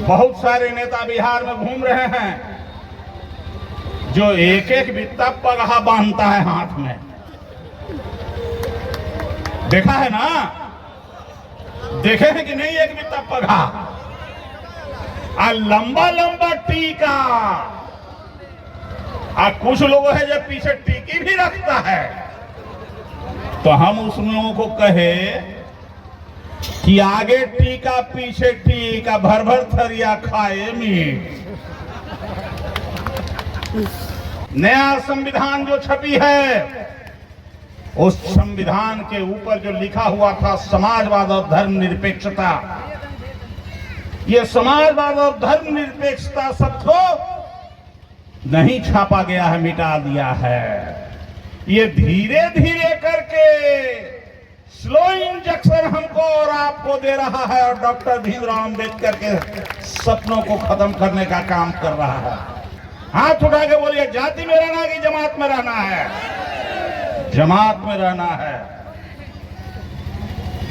बहुत सारे नेता बिहार में घूम रहे हैं जो एक एक बित्ता पगहा बांधता है हाथ में। देखा है ना, देखे हैं कि नहीं? एक बित्ता पगहा और लंबा लंबा टीका। कुछ लोग है जो पीछे टीकी भी रखता है। तो हम उस लोगों को कहे कि आगे टीका पीछे टीका, भर भर थरिया खाए मीट। नया संविधान जो छपी है, उस संविधान के ऊपर जो लिखा हुआ था समाजवाद और धर्मनिरपेक्षता, ये समाजवाद और धर्मनिरपेक्षता सबको नहीं छापा गया है, मिटा दिया है। ये धीरे धीरे करके स्लो इंजेक्शन हमको और आपको दे रहा है और डॉक्टर भीमराव अंबेडकर के सपनों को खत्म करने का काम कर रहा है। हाथ उठा के बोलिए, जाति में रहना है कि जमात में रहना है? जमात में रहना है।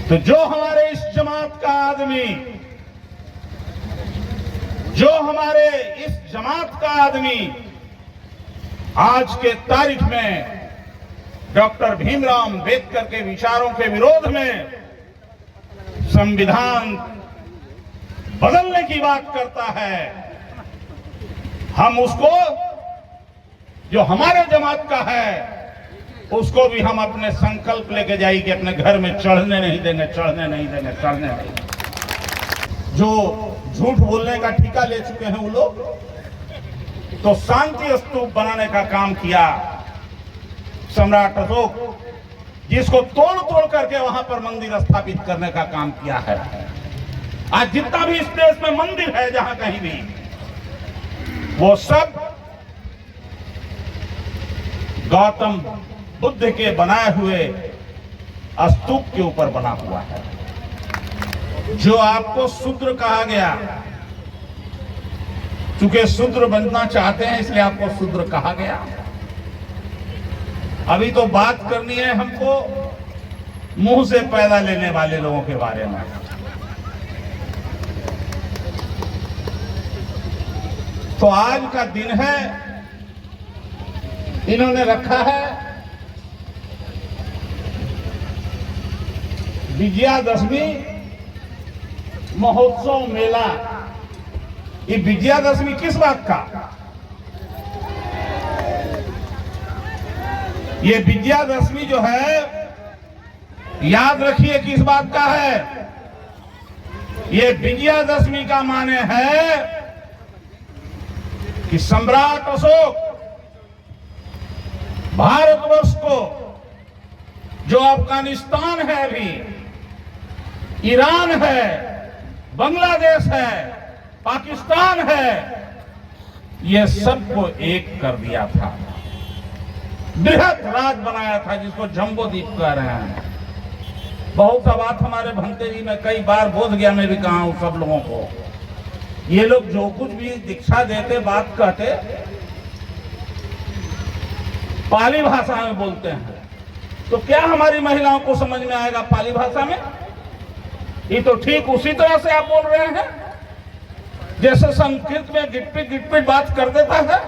तो जो हमारे इस जमात का आदमी, जो हमारे इस जमात का आदमी आज के तारीख में डॉक्टर भीमराव अंबेडकर के विचारों के विरोध में संविधान बदलने की बात करता है, हम उसको, जो हमारे जमात का है, उसको भी हम अपने संकल्प लेके जाएंगे, अपने घर में चढ़ने नहीं देंगे, चढ़ने नहीं देंगे, चढ़ने नहीं देंगे। जो झूठ बोलने का ठेका ले चुके हैं वो लोग, तो शांति स्तूप बनाने का काम किया सम्राट अशोक, जिसको तोड़ तोड़ करके वहां पर मंदिर स्थापित करने का काम किया है। आज जितना भी इस देश में मंदिर है, जहां कहीं भी, वो सब गौतम बुद्ध के बनाए हुए स्तूप के ऊपर बना हुआ है। जो आपको शूद्र कहा गया, चूंकि शूद्र बनना चाहते हैं इसलिए आपको शूद्र कहा गया। अभी तो बात करनी है हमको मुंह से पैदा लेने वाले लोगों के बारे में। तो आज का दिन है, इन्होंने रखा है विजयादशमी महोत्सव मेला। ये विजयादशमी किस बात का? ये विजयादशमी जो है, याद रखिए किस बात का है। ये विजयादशमी का माने है कि सम्राट अशोक भारतवर्ष को, जो अफगानिस्तान है अभी, ईरान है, बांग्लादेश है, पाकिस्तान है, ये सबको एक कर दिया था, बृहद राज बनाया था, जिसको जम्बो द्वीप कह रहे हैं। बहुत सा बात हमारे भंते जी में कई बार बोध गया, मैं भी कहा हूं सब लोगों को। ये लोग जो कुछ भी दीक्षा देते, बात कहते, पाली भाषा में बोलते हैं, तो क्या हमारी महिलाओं को समझ में आएगा पाली भाषा में? ये तो ठीक उसी तरह से आप बोल रहे हैं जैसे संस्कृत में गिटपिट गिटपिट बात कर देता है।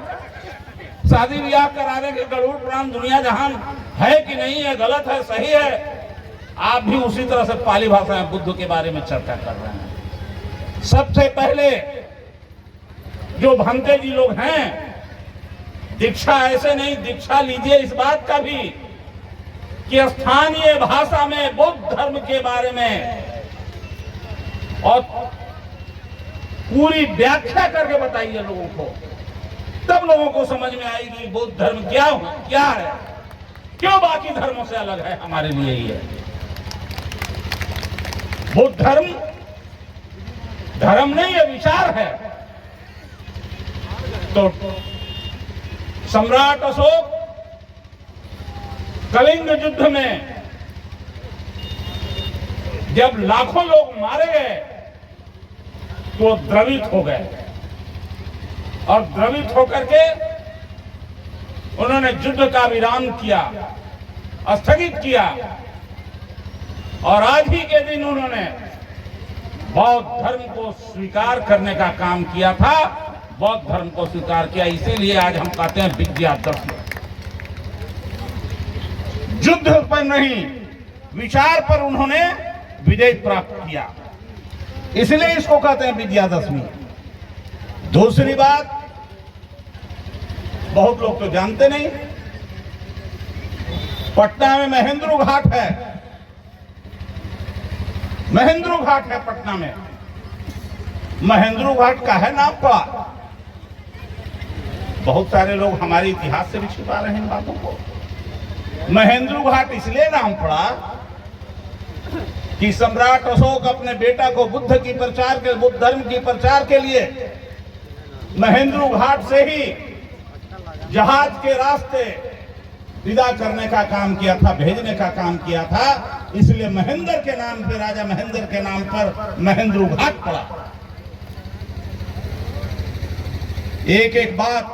शादी ब्याह कराने के गरुड़ पुराण दुनिया जहान है कि नहीं है, गलत है, सही है, आप भी उसी तरह से पाली भाषा में बुद्ध के बारे में चर्चा कर रहे हैं। सबसे पहले जो भंते जी लोग हैं, दीक्षा ऐसे नहीं, दीक्षा लीजिए इस बात का भी कि स्थानीय भाषा में बौद्ध धर्म के बारे में और पूरी व्याख्या करके बताइए लोगों को, तब लोगों को समझ में आएगी बौद्ध धर्म क्या है, क्यों बाकी धर्मों से अलग है हमारे लिए। ये बौद्ध धर्म धर्म नहीं, ये विचार है। तो सम्राट अशोक कलिंग युद्ध में जब लाखों लोग मारे गए तो द्रवित हो गए, और द्रवित होकर के उन्होंने युद्ध का विराम किया, स्थगित किया, और आज ही के दिन उन्होंने बौद्ध धर्म को स्वीकार करने का काम किया था, बौद्ध धर्म को स्वीकार किया। इसीलिए आज हम कहते हैं विद्यादशमी। युद्ध पर नहीं, विचार पर उन्होंने विजय प्राप्त किया, इसलिए इसको कहते हैं विद्यादशमी। दूसरी बात, बहुत लोग तो जानते नहीं, पटना में महेंद्र घाट है। महेंद्र घाट है पटना में। महेंद्र घाट का है नाम पड़ा। बहुत सारे लोग हमारे इतिहास से भी छुपा रहे हैं इन बातों को। महेंद्र घाट इसलिए नाम पड़ा कि सम्राट अशोक अपने बेटा को बुद्ध धर्म की प्रचार के लिए महेंद्र घाट से ही जहाज के रास्ते विदा करने का काम किया था, भेजने का काम किया था। इसलिए महेंद्र के नाम पे, राजा महेंद्र के नाम पर महेंद्र घाट पड़ा। एक एक बात।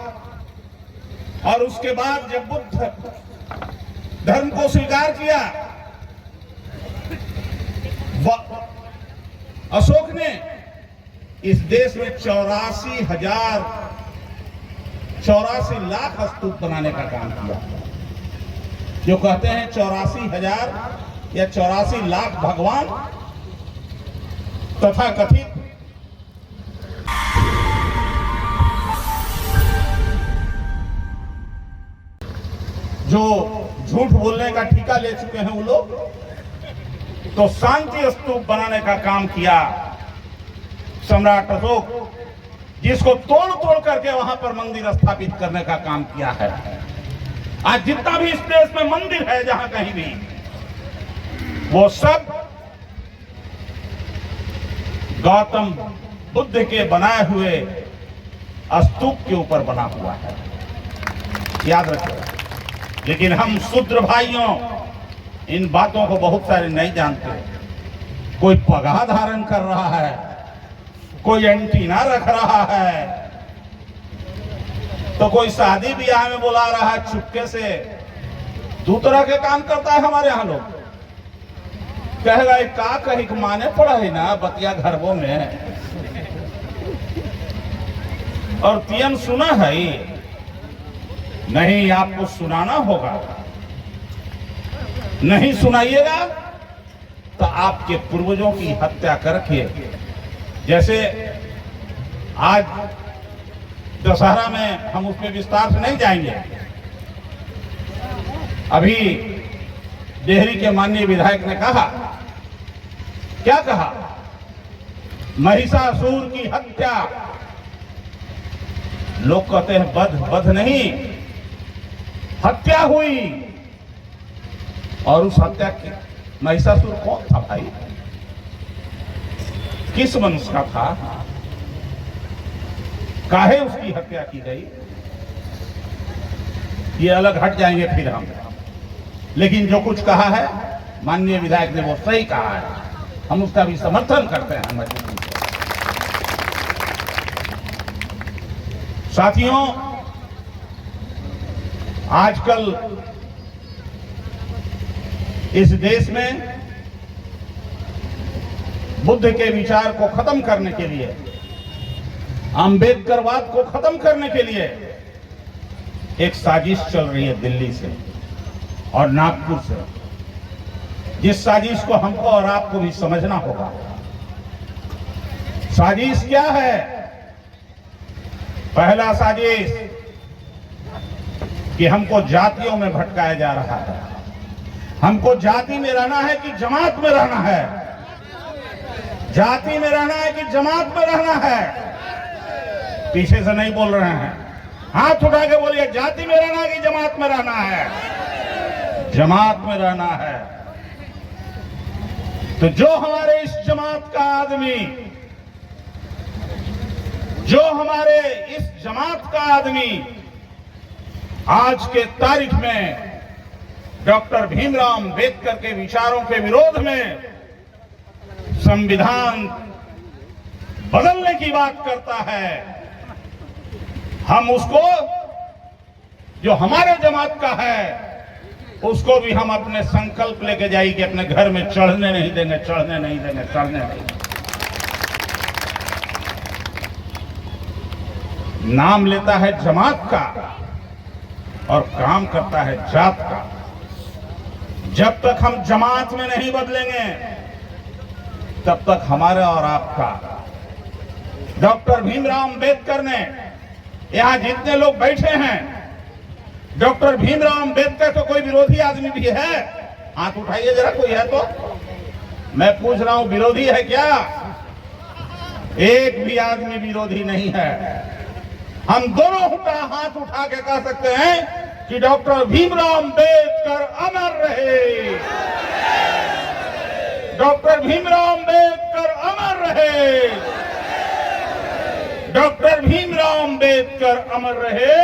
और उसके बाद जब बुद्ध धर्म को स्वीकार किया, अशोक ने इस देश में 84 लाख स्तूप बनाने का काम किया। जो कहते हैं 84,000 या 84 लाख भगवान तथा कथित जो झूठ बोलने का ठेका ले चुके हैं वो लोग, तो शांति स्तूप बनाने का काम किया सम्राट अशोक, जिसको तोड़ तोड़ करके वहां पर मंदिर स्थापित करने का काम किया है। आज जितना भी इस देश में मंदिर है, जहां कहीं भी, वो सब गौतम बुद्ध के बनाए हुए स्तूप के ऊपर बना हुआ है, याद रखिए। लेकिन हम शूद्र भाइयों इन बातों को बहुत सारे नहीं जानते। कोई पगहा धारण कर रहा है, कोई एंटीना रख रहा है, तो कोई शादी ब्याह में बुला रहा है चुपके से। दो तरह के काम करता है हमारे यहाँ लोग। कहेगा का कहीं माने पड़ा है ना बतिया घरबों में, और तियन सुना है नहीं, आपको सुनाना होगा। नहीं सुनाइएगा तो आपके पूर्वजों की हत्या करके, जैसे आज दशहरा में, हम उस पर विस्तार से नहीं जाएंगे। अभी डेहरी के माननीय विधायक ने कहा, क्या कहा? महिषासुर की हत्या। लोग कहते हैं बध नहीं, हत्या हुई। और उस हत्या की महिषासुर कौन था भाई? किस वंश का था? काहे उसकी हत्या की गई? ये अलग हट जाएंगे फिर हम। लेकिन जो कुछ कहा है माननीय विधायक ने वो सही कहा है, हम उसका भी समर्थन करते हैं मजबूती से। साथियों, आजकल इस देश में बुद्ध के विचार को खत्म करने के लिए, अंबेडकरवाद को खत्म करने के लिए एक साजिश चल रही है दिल्ली से और नागपुर से, जिस साजिश को हमको और आपको भी समझना होगा। साजिश क्या है? पहला साजिश कि हमको जातियों में भटकाया जा रहा है। हमको जाति में रहना है कि जमात में रहना है? जाति में रहना है कि जमात में रहना है? पीछे से नहीं बोल रहे हैं, हाथ उठा के बोलिए, जाति में रहना है कि जमात में रहना है? जमात में रहना है। तो जो हमारे इस जमात का आदमी, जो हमारे इस जमात का आदमी आज के तारीख में डॉक्टर भीमराव अंबेडकर के विचारों के विरोध में संविधान बदलने की बात करता है, हम उसको, जो हमारे जमात का है, उसको भी हम अपने संकल्प लेके जाइए कि अपने घर में चढ़ने नहीं देंगे, चढ़ने नहीं देंगे, चढ़ने नहीं देंगे। नाम लेता है जमात का और काम करता है जात का। जब तक हम जमात में नहीं बदलेंगे तब तक हमारा और आपका। डॉक्टर भीमराव अंबेडकर ने, यहां जितने लोग बैठे हैं, डॉक्टर भीमराव अंबेडकर तो कोई विरोधी आदमी भी है? हाथ उठाइए जरा, कोई है तो। मैं पूछ रहा हूं, विरोधी है क्या? एक भी आदमी विरोधी नहीं है। हम दोनों हाथ उठा के कह सकते हैं कि डॉक्टर भीमराव अंबेडकर अमर रहे, डॉक्टर भीमराव अंबेडकर अमर रहे, डॉक्टर भीमराव अंबेडकर अमर रहे।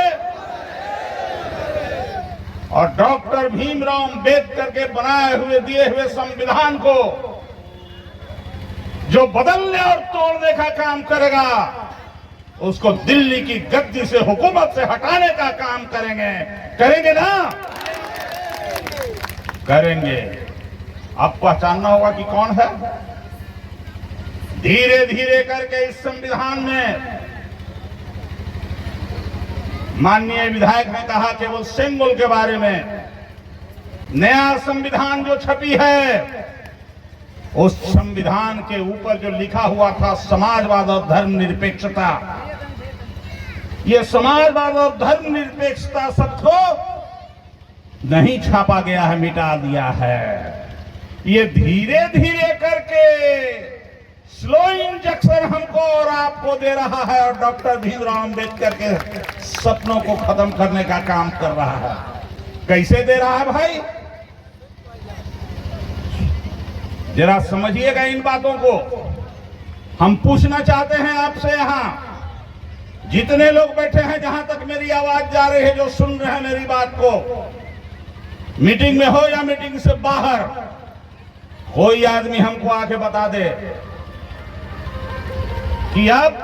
और डॉक्टर भीमराव अंबेडकर के बनाए हुए दिए हुए संविधान को जो बदलने और तोड़ने का काम करेगा, उसको दिल्ली की गद्दी से, हुकूमत से हटाने का काम करेंगे। करेंगे ना? करेंगे। अब पहचानना होगा कि कौन है। धीरे धीरे करके इस संविधान में माननीय विधायक ने कहा केवल सिंबल के बारे में। नया संविधान जो छपी है, उस संविधान के ऊपर जो लिखा हुआ था समाजवाद और धर्मनिरपेक्षता, ये समाजवाद और धर्मनिरपेक्षता शब्द को नहीं छापा गया है, मिटा दिया है। ये धीरे धीरे करके स्लो इंजेक्शन हमको और आपको दे रहा है और डॉक्टर भीमराव अंबेडकर के सपनों को खत्म करने का काम कर रहा है। कैसे दे रहा है भाई? जरा समझिएगा इन बातों को। हम पूछना चाहते हैं आपसे, यहां जितने लोग बैठे हैं, जहां तक मेरी आवाज जा रही है, जो सुन रहे हैं मेरी बात को, मीटिंग में हो या मीटिंग से बाहर, कोई आदमी हमको आके बता दे कि अब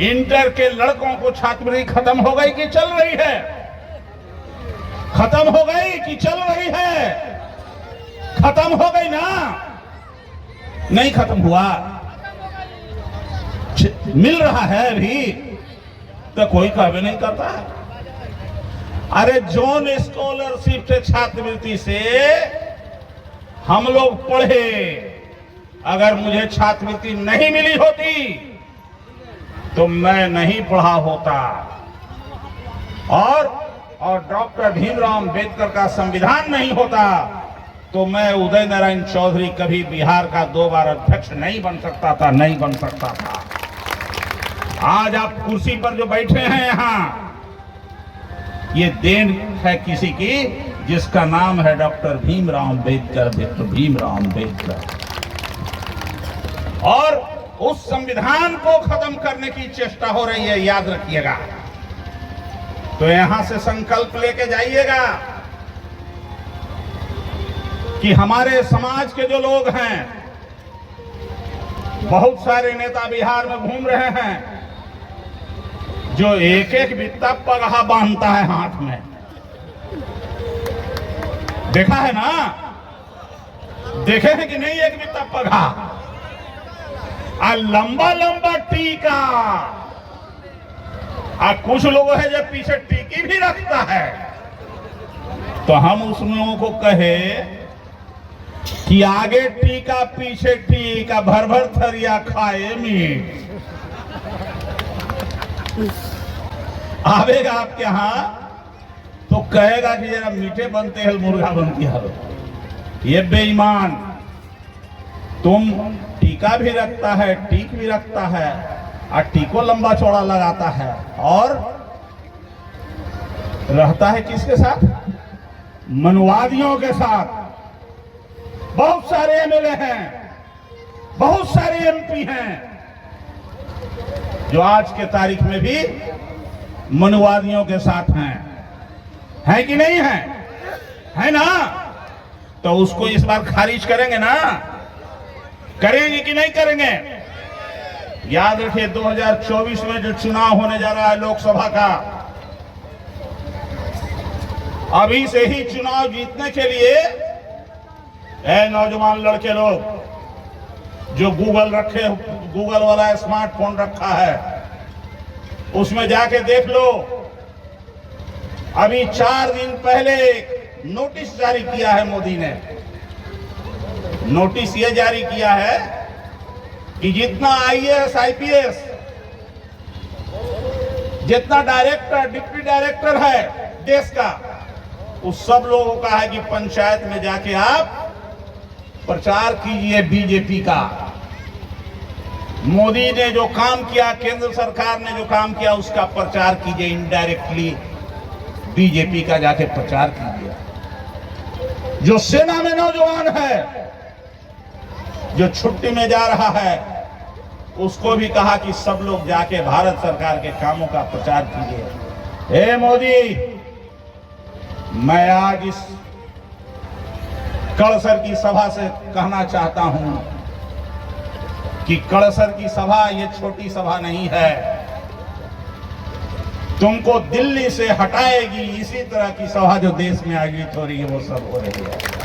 इंटर के लड़कों को छात्रवृत्ति खत्म हो गई कि चल रही है? खत्म हो गई कि चल रही है? खत्म हो गई ना? नहीं खत्म हुआ, मिल रहा है अभी, तो कोई कहवे नहीं करता है। अरे जोन स्कॉलरशिप से, छात्रवृत्ति से हम लोग पढ़े। अगर मुझे छात्रवृत्ति नहीं मिली होती तो मैं नहीं पढ़ा होता। और डॉक्टर भीमराव अंबेडकर का संविधान नहीं होता तो मैं उदय नारायण चौधरी कभी बिहार का 2 बार अध्यक्ष नहीं बन सकता था, नहीं बन सकता था। आज आप कुर्सी पर जो बैठे हैं यहां, ये देन है किसी की जिसका नाम है डॉक्टर भीमराव अंबेडकर, डॉक्टर भीमराव अंबेडकर। और उस संविधान को खत्म करने की चेष्टा हो रही है, याद रखिएगा। तो यहां से संकल्प लेके जाइएगा कि हमारे समाज के जो लोग हैं, बहुत सारे नेता बिहार में घूम रहे हैं जो एक एक बित्ता पगहा बांधता है हाथ में। देखा है ना? देखे हैं कि नहीं? एक बित्ता पगहा, लंबा लंबा टीका, कुछ लोग है जो पीछे टीकी भी रखता है। तो हम उस लोगों को कहे कि आगे टीका पीछे टीका, भर भर थरिया खाए मीट। आवेगा आपके यहां तो कहेगा कि जरा मीठे बनते हैं, मुर्गा बनती है। ये बेईमान, तुम टीका भी रखता है, टीक भी रखता है, और टीको लंबा चौड़ा लगाता है, और रहता है किसके साथ? मनुवादियों के साथ। बहुत सारे एमएलए हैं, बहुत सारे एमपी हैं जो आज के तारीख में भी मनुवादियों के साथ हैं कि नहीं है? है ना? तो उसको इस बार खारिज करेंगे ना? करेंगे कि नहीं करेंगे? याद रखिए, 2024 में जो चुनाव होने जा रहा है लोकसभा का, अभी से ही चुनाव जीतने के लिए नौजवान लड़के लोग जो गूगल वाला स्मार्टफोन रखा है, उसमें जाके देख लो। अभी 4 दिन पहले नोटिस जारी किया है मोदी ने। नोटिस ये जारी किया है कि जितना आईएएस आईपीएस, जितना डायरेक्टर डिप्टी डायरेक्टर है देश का, उस सब लोगों का है कि पंचायत में जाके आप प्रचार कीजिए बीजेपी का। मोदी ने जो काम किया, केंद्र सरकार ने जो काम किया, उसका प्रचार कीजिए। इनडायरेक्टली बीजेपी का जाके प्रचार कीजिए। जो सेना में नौजवान है, जो छुट्टी में जा रहा है, उसको भी कहा कि सब लोग जाके भारत सरकार के कामों का प्रचार कीजिए। हे मोदी, मैं आज इस कड़सर की सभा से कहना चाहता हूं कि कड़सर की सभा ये छोटी सभा नहीं है। तुमको दिल्ली से हटाएगी इसी तरह की सभा जो देश में आयोजित हो रही है, वो सब हो रही है।